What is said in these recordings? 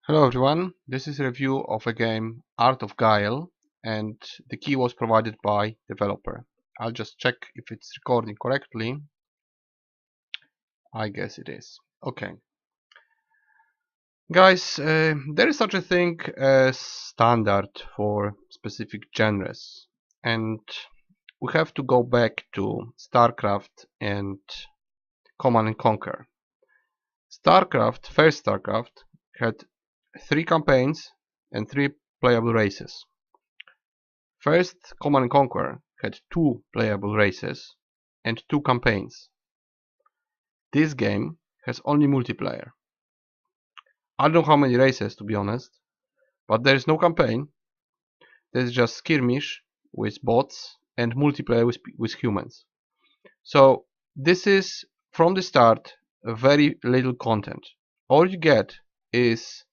Hello everyone, this is a review of a game Art of Guile, and the key was provided by developer. I'll just check if it's recording correctly. I guess it is. Okay. Guys, there is such a thing as standard for specific genres, and we have to go back to StarCraft and Command and Conquer. First StarCraft, had 3 campaigns and 3 playable races. First Command & Conquer had 2 playable races and 2 campaigns. This game has only multiplayer. I don't know how many races, to be honest, but there is no campaign. There's just skirmish with bots and multiplayer with humans. So this is, from the start, very little content. All you get is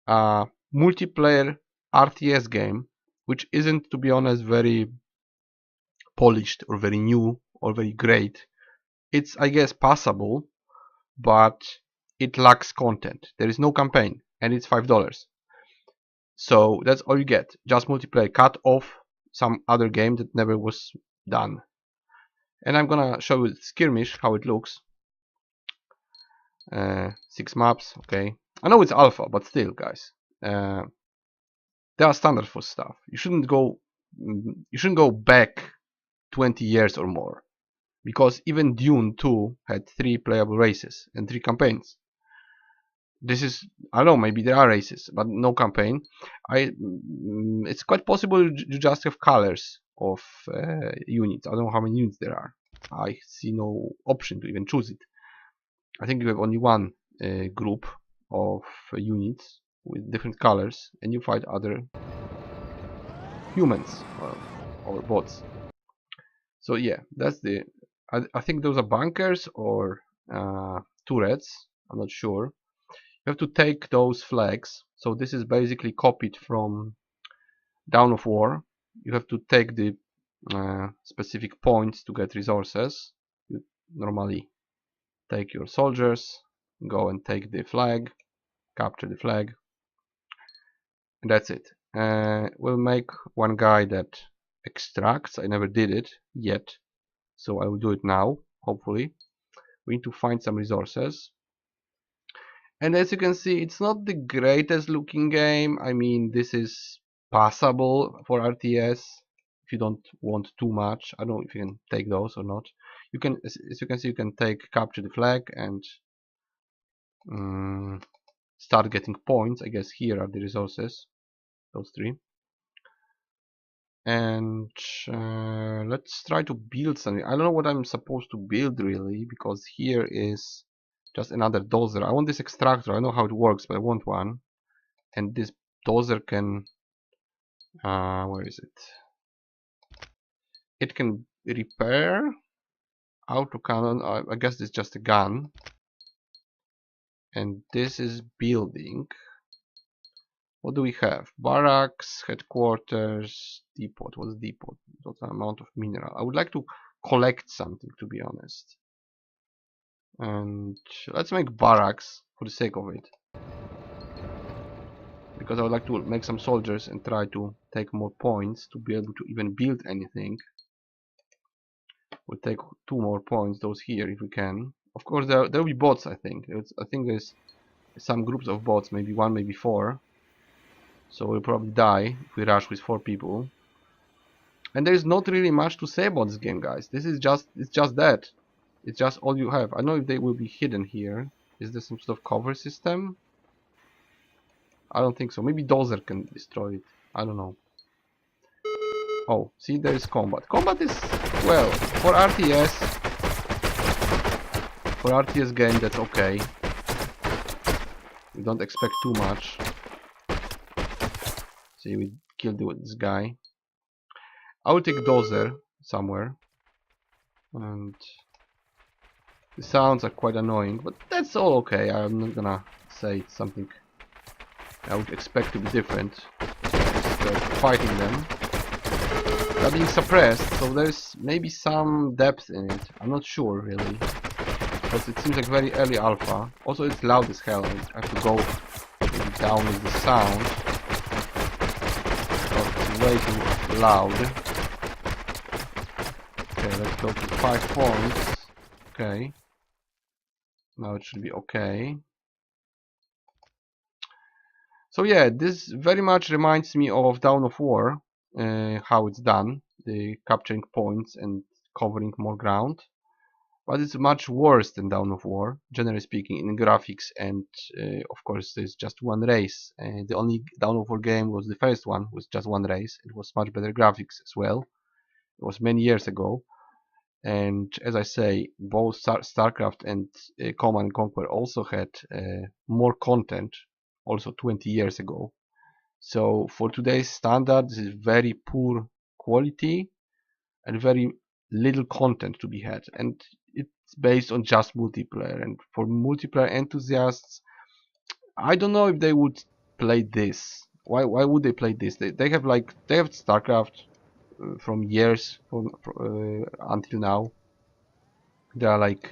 a multiplayer RTS game, which isn't, to be honest, very polished or very new or very great. It's, I guess, passable, but it lacks content. There is no campaign, and it's $5. So that's all you get, just multiplayer, cut off some other game that never was done. And I'm gonna show you skirmish, how it looks. 6 maps, okay. I know it's alpha, but still, guys, there are standards for stuff. You shouldn't go back 20 years or more, because even Dune 2 had 3 playable races and 3 campaigns. This is, I don't know, maybe there are races, but no campaign. It's quite possible you just have colors of units. I don't know how many units there are. I see no option to even choose it. I think you have only one group of units with different colors, and you fight other humans or bots. So yeah, that's the. I think those are bunkers or turrets. I'm not sure. You have to take those flags. So this is basically copied from Dawn of War. You have to take the specific points to get resources. You normally take your soldiers, go and take the flag, capture the flag, and that's it. We'll make one guy that extracts. I never did it yet, so I will do it now, hopefully. We need to find some resources. And as you can see, it's not the greatest looking game. I mean, this is passable for RTS if you don't want too much. I don't know if you can take those or not. You can, as you can see, you can capture the flag and start getting points. I guess here are the resources, those 3. And let's try to build something. I don't know what I'm supposed to build really, because here is just another dozer. I want this extractor. I know how it works, but I want one. And this dozer can where is it? It can repair autocannon. I guess it's just a gun. And this is building. What do we have? Barracks, headquarters, depot. What's depot? Total amount of mineral. I would like to collect something, to be honest. And let's make barracks for the sake of it, because I would like to make some soldiers and try to take more points to be able to even build anything. We'll take 2 more points, those here, if we can. Of course, there will be bots. I think there's some groups of bots, maybe 1, maybe 4. So we'll probably die if we rush with 4 people. And there's not really much to say about this game, guys. It's just that. It's just all you have. I know if they will be hidden here. Is there some sort of cover system? I don't think so. Maybe Dozer can destroy it. I don't know. Oh, see, there is combat. Combat is, well, for RTS game, that's okay. We don't expect too much. See, we killed this guy. I will take Dozer somewhere. And the sounds are quite annoying, but that's all okay. I'm not gonna say it's something I would expect to be different. Just fighting them. They're being suppressed, so there's maybe some depth in it. I'm not sure really, because it seems like very early alpha. Also, it's loud as hell. I have to go Maybe down with the sound. Because it's way too loud. Okay, let's go to 5 points. Okay. Now it should be okay. So yeah, this very much reminds me of Dawn of War, how it's done, the capturing points and covering more ground. But it's much worse than Dawn of War, generally speaking, in graphics, and of course there's just one race. The only Dawn of War game was the first one with just one race. It was much better graphics as well. It was many years ago. And as I say, both StarCraft and Command & Conquer also had more content, also 20 years ago. So for today's standard, this is very poor quality and very little content to be had. And it's based on just multiplayer. And for multiplayer enthusiasts, I don't know if they would play this. Why would they play this? They have StarCraft from years until now. There are like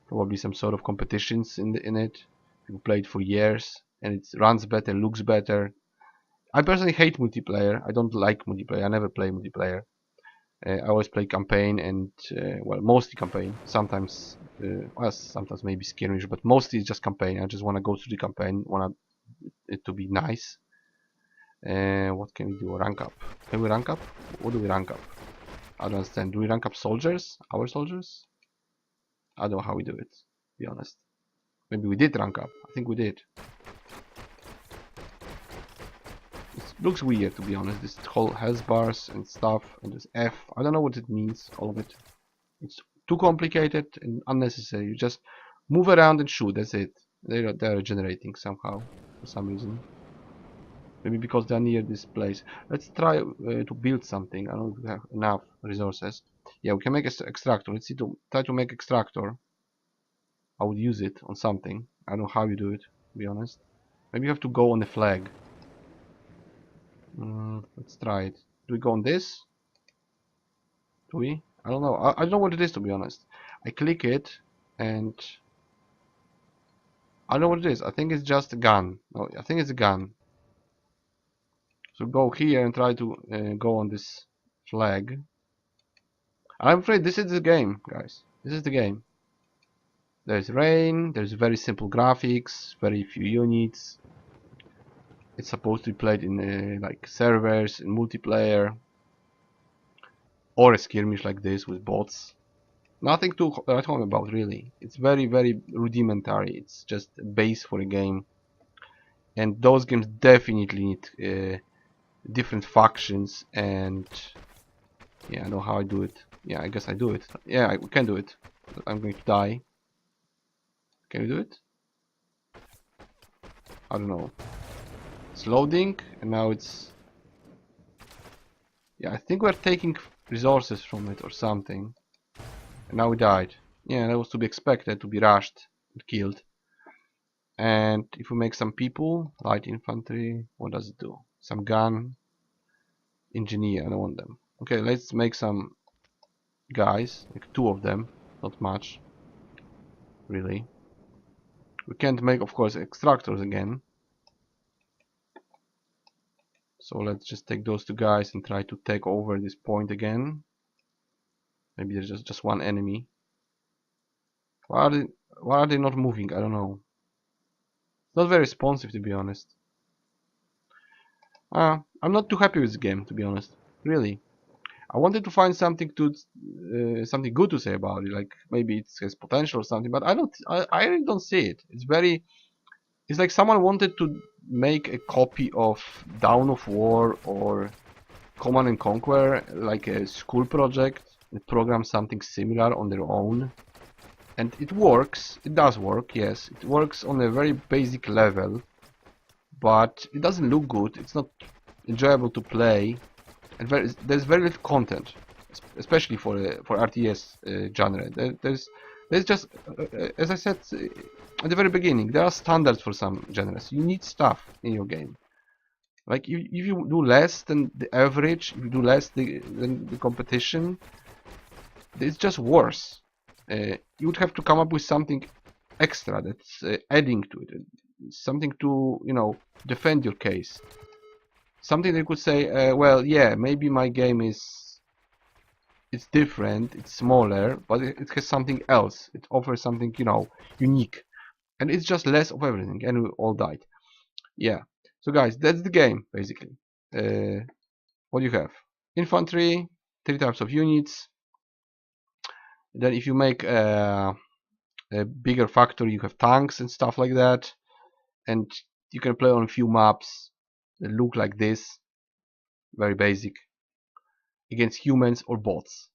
probably some sort of competitions in it. People play it for years, and it runs better, looks better. I personally hate multiplayer. I don't like multiplayer. I never play multiplayer. I always play campaign and well, mostly campaign. Sometimes, well, sometimes maybe skirmish, but mostly it's just campaign. I just want to go through the campaign. Want it to be nice. What can we do? Rank up. Can we rank up? What do we rank up? I don't understand. Do we rank up soldiers? Our soldiers? I don't know how we do it, to be honest. Maybe we did rank up. I think we did. It looks weird, to be honest. This whole health bars and stuff, and this F. I don't know what it means, all of it. It's too complicated and unnecessary. You just move around and shoot, that's it. They're regenerating somehow, for some reason. Maybe because they're near this place. Let's try to build something. I don't know if we have enough resources. Yeah, we can make an extractor. Let's see, try to make extractor. I would use it on something. I don't know how you do it, to be honest. Maybe you have to go on the flag. Let's try it. Do we go on this? Do we? I don't know. I don't know what it is, to be honest. I click it and I don't know what it is. I think it's just a gun. No, I think it's a gun. So go here and try to go on this flag. I'm afraid this is the game, guys. This is the game. There's rain, there's very simple graphics, very few units. It's supposed to be played in like servers, in multiplayer, or a skirmish like this with bots. Nothing to write home about, really. It's very, very rudimentary. It's just a base for a game. And those games definitely need different factions, and yeah, I know how I do it. Yeah, I guess I do it. Yeah, we can do it. I'm going to die. Can we do it? I don't know. It's loading, and now it's... Yeah, I think we're taking resources from it or something. And now we died. Yeah, that was to be expected, to be rushed and killed. And if we make some people, light infantry, what does it do? Some gun, engineer, I don't want them. Okay, let's make some guys, like 2 of them, not much, really. We can't make, of course, extractors again. So let's just take those 2 guys and try to take over this point again. Maybe there's just one enemy. Why are they not moving? I don't know. It's not very responsive, to be honest. I'm not too happy with the game, to be honest. Really. I wanted to find something something good to say about it, like maybe it has potential or something, but I really don't see it. It's like someone wanted to make a copy of Dawn of War or Command & Conquer, like a school project, and program something similar on their own. And it works, it does work, yes, it works on a very basic level, but it doesn't look good, it's not enjoyable to play, and there's very little content, especially for RTS genre. There's just, as I said at the very beginning, there are standards for some genres. You need stuff in your game. Like if you do less than the average, if you do less than the competition, it's just worse. You would have to come up with something extra that's adding to it. something to, you know, defend your case. Something they could say, well, yeah, maybe my game is, it's different, it's smaller, but it has something else. It offers something, you know, unique, and it's just less of everything, and we all died. Yeah. So guys, that's the game basically. What do you have? Infantry, 3 types of units. Then if you make a bigger factory, you have tanks and stuff like that, and you can play on a few maps that look like this, very basic, against humans or bots,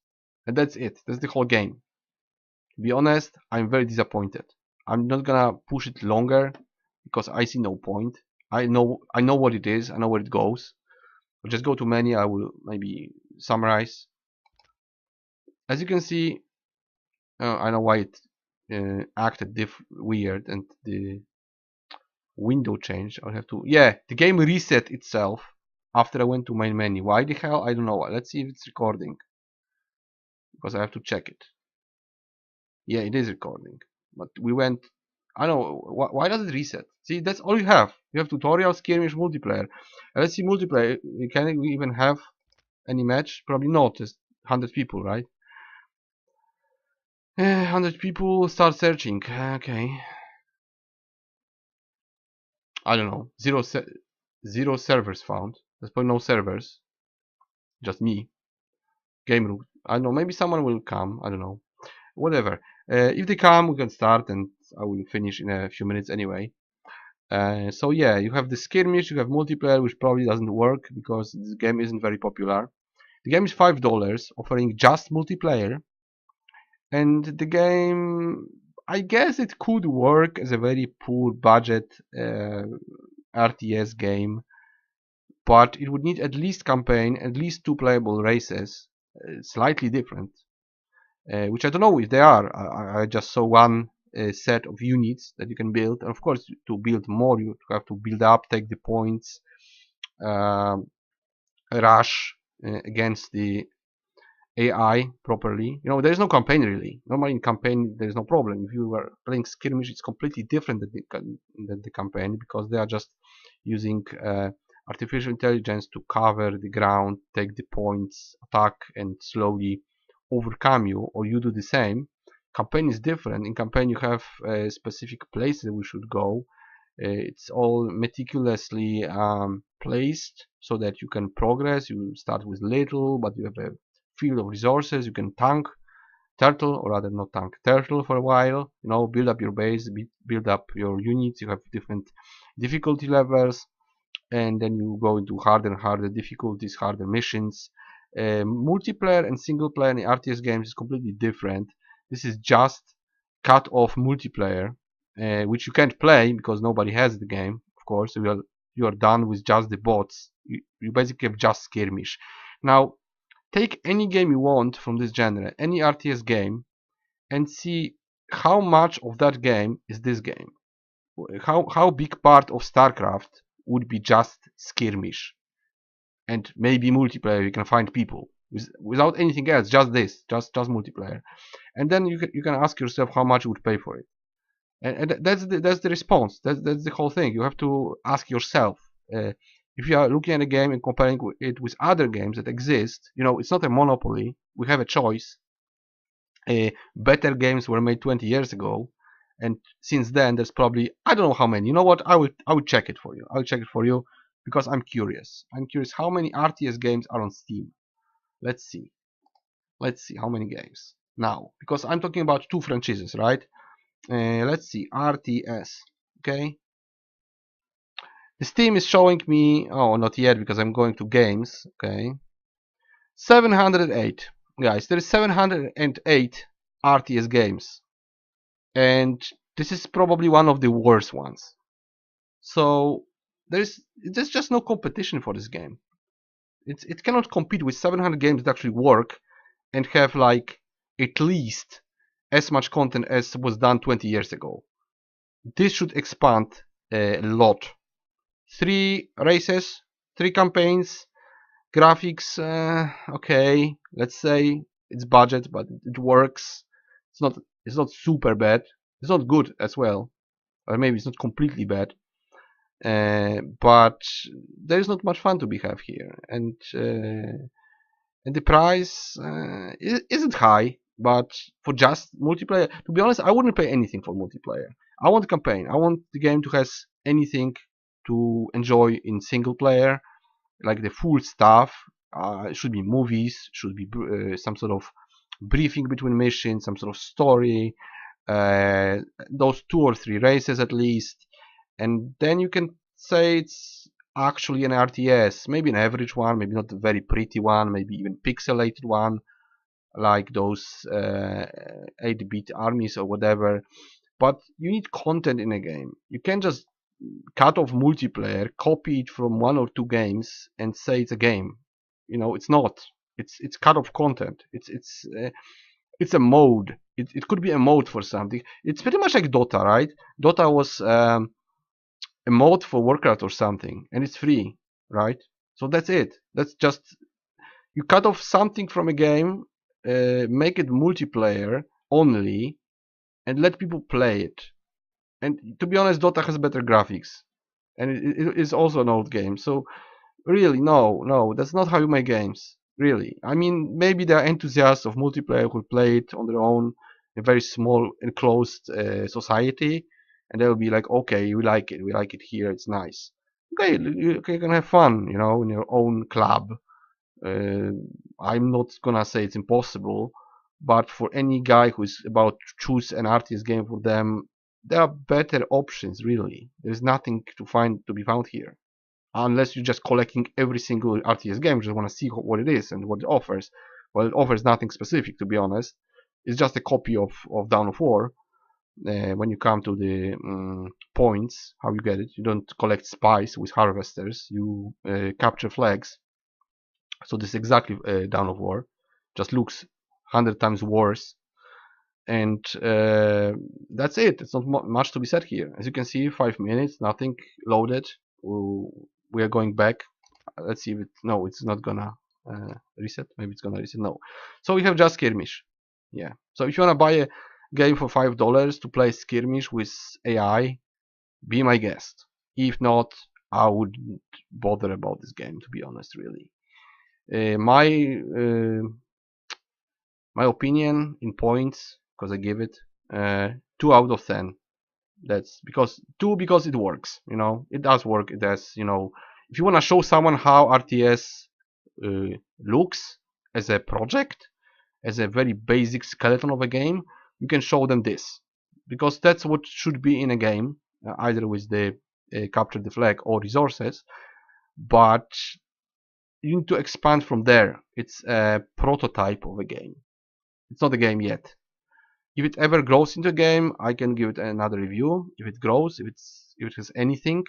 and that's it. That's the whole game. To be honest, I'm very disappointed. I'm not gonna push it longer because I see no point. I know what it is. I know where it goes. I'll just go to menu. I will maybe summarize. As you can see, I know why it acted weird, and the window change. I'll have to, yeah, the game reset itself after I went to main menu. Why the hell? I don't know. Let's see if it's recording, because I have to check it. Yeah, it is recording, but we went, I don't know why does it reset. See, that's all you have. You have tutorial, skirmish, multiplayer. Let's see multiplayer. Can we even have any match? Probably not. Just 100 people, right? 100 people. Start searching. Okay. I don't know. Zero servers found. There's probably no servers. Just me. Game room. I don't know. Maybe someone will come. I don't know. Whatever. If they come, we can start, and I will finish in a few minutes anyway. So yeah, you have the skirmish, you have multiplayer, which probably doesn't work because this game isn't very popular. The game is $5, offering just multiplayer, and the game, I guess it could work as a very poor budget RTS game, but it would need at least campaign, at least 2 playable races, slightly different, which I don't know if they are. I just saw one set of units that you can build, and of course to build more you have to build up, take the points, rush against the AI properly. You know, there is no campaign really. Normally in campaign there is no problem. If you are playing skirmish, it's completely different than the campaign, because they are just using artificial intelligence to cover the ground, take the points, attack, and slowly overcome you, or you do the same. Campaign is different. In campaign you have specific places we should go. It's all meticulously placed so that you can progress. You start with little, but you have a field of resources. You can tank turtle, or rather not tank turtle, for a while. You know, build up your base, build up your units. You have different difficulty levels, and then you go into harder and harder difficulties, harder missions. Multiplayer and single player in RTS games is completely different. This is just cut off multiplayer, which you can't play because nobody has the game. Of course, you are done with just the bots. You basically have just skirmish. Now, take any game you want from this genre, any RTS game, and see how much of that game is this game. How big part of StarCraft would be just skirmish, and maybe multiplayer. You can find people without anything else, just this, just multiplayer, and then you can ask yourself how much you would pay for it, and that's the response. That's the whole thing. You have to ask yourself. If you are looking at a game and comparing it with other games that exist, you know, it's not a monopoly. We have a choice. Better games were made 20 years ago, and since then there's probably, I don't know how many. You know what? I would check it for you. I'll check it for you because I'm curious. I'm curious how many RTS games are on Steam. Let's see. Let's see how many games now, because I'm talking about 2 franchises, right? Let's see, RTS. Okay. The Steam is showing me, oh, not yet because I'm going to games. Okay. 708. Guys, there is 708 RTS games, and this is probably one of the worst ones. So there's just no competition for this game. It cannot compete with 700 games that actually work and have like at least as much content as was done 20 years ago. This should expand a lot. 3 races, 3 campaigns, graphics, okay, let's say it's budget, but it works. It's not super bad. It's not good as well. or maybe it's not completely bad, but there is not much fun to be have here, and the price isn't high. But for just multiplayer, to be honest, I wouldn't pay anything for multiplayer. I want campaign. I want the game to has anything to enjoy in single player, like the full stuff. It should be movies, should be some sort of briefing between missions, some sort of story, those 2 or 3 races at least, and then you can say it's actually an RTS, maybe an average one, maybe not a very pretty one, maybe even pixelated one, like those 8-bit armies or whatever. But you need content in a game. You can't just cut off multiplayer, copy it from 1 or 2 games, and say it's a game. You know, it's not. It's cut off content. It's a mode. It could be a mode for something. It's pretty much like Dota, right? Dota was a mode for Warcraft or something, and it's free, right? So that's it. That's just, you cut off something from a game, make it multiplayer only, and let people play it. And to be honest, Dota has better graphics, and it is also an old game. So really, no, that's not how you make games. Really, I mean, maybe there are enthusiasts of multiplayer who play it on their own, a very small enclosed society, and they'll be like, okay, we like it here, it's nice. Okay, you can have fun, you know, in your own club. Uh, I'm not gonna say it's impossible, but for any guy who is about to choose an RTS game for them, there are better options. Really, there's nothing to be found here, unless you're just collecting every single RTS game. You just want to see what it is and what it offers. Well, it offers nothing specific, to be honest. It's just a copy of Dawn of War. When you come to the points, how you get it, you don't collect spies with harvesters. You capture flags. So this is exactly Dawn of War. Just looks 100 times worse. And that's it. It's not much to be said here. As you can see, 5 minutes, nothing loaded. We are going back. Let's see if it. No, it's not gonna reset. Maybe it's gonna reset. No. So we have just skirmish. Yeah. So if you wanna buy a game for $5 to play skirmish with AI, be my guest. If not, I wouldn't bother about this game, to be honest. Really. My opinion in points, because I give it 2 out of 10. That's because it works. You know, it does work. It does. You know, if you want to show someone how RTS looks as a project, as a very basic skeleton of a game, you can show them this, because that's what should be in a game, either with the capture the flag or resources. But you need to expand from there. It's a prototype of a game. It's not a game yet. If it ever grows into a game, I can give it another review. If it grows, if it has anything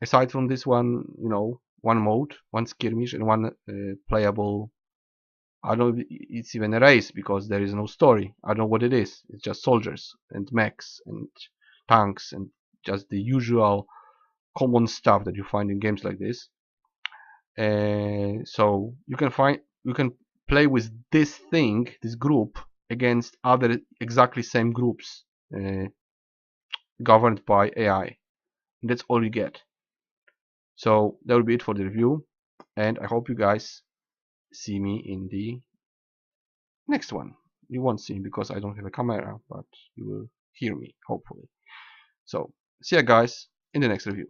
aside from this one, you know, one mode, one skirmish, and one playable. I don't know if it's even a race, because there is no story. I don't know what it is. It's just soldiers and mechs and tanks and just the usual common stuff that you find in games like this. So you can play with this thing, this group, against other exactly same groups governed by AI. And that's all you get. So that will be it for the review, and I hope you guys see me in the next one. You won't see me because I don't have a camera, but you will hear me, hopefully. So see ya guys in the next review.